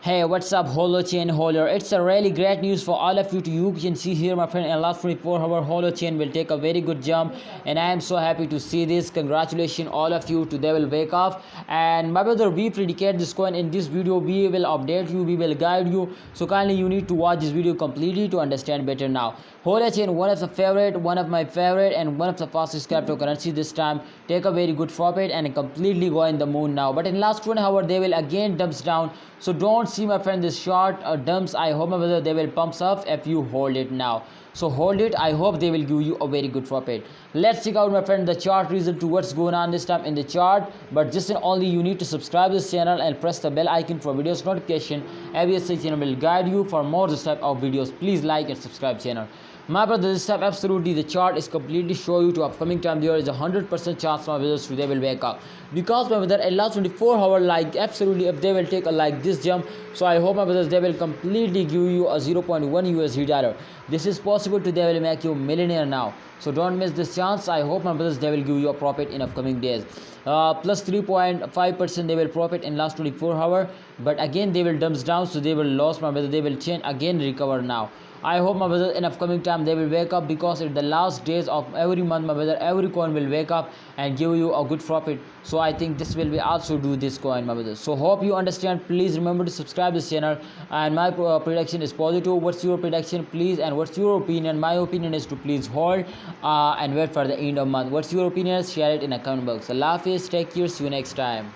Hey, what's up, Holochain holder? It's a really great news for all of you. You can see here, my friend, in last 24 hours, Holochain will take a very good jump, and I am so happy to see this. Congratulations, all of you. Today will wake up, and my brother, we predicate this coin in this video. We will update you, we will guide you. So kindly, you need to watch this video completely to understand better now. Holochain, one of my favorite, and one of the fastest cryptocurrency this time. Take a very good profit and completely go in the moon now. But in last 1 hour, they will again dumps down. So don't see, my friend, this short dumps. I hope, my brother, they will pumps up if you hold it now. So hold it. I hope they will give you a very good profit. Let's check out, my friend, the chart result to what's going on this time in the chart. But just and only you need to subscribe this channel and press the bell icon for videos notification. Every channel will guide you for more this type of videos. Please like and subscribe channel. My brother, this time absolutely the chart is completely show you to upcoming time. There is a 100% chance my brothers today will wake up, because my brother in last 24 hours, like absolutely if they will take a like this jump. So I hope, my brothers, they will completely give you a 0.1 USD dollar. This is possible to they will make you millionaire now. So don't miss this chance. I hope, my brothers, they will give you a profit in upcoming days. Plus 3.5% they will profit in last 24 hours, but again they will dumps down, so they will lose, my brother. They will change again, recover now. I hope, my brother, in upcoming time they will wake up, because in the last days of every month, my brother, every coin will wake up and give you a good profit. So I think this will be also do this coin, my brother. So hope you understand. Please remember to subscribe this channel, and my prediction is positive. What's your prediction, please? And what's your opinion? My opinion is to please hold and wait for the end of month. What's your opinion? Share it in a comment box. Allah Hafiz, take care, see you next time.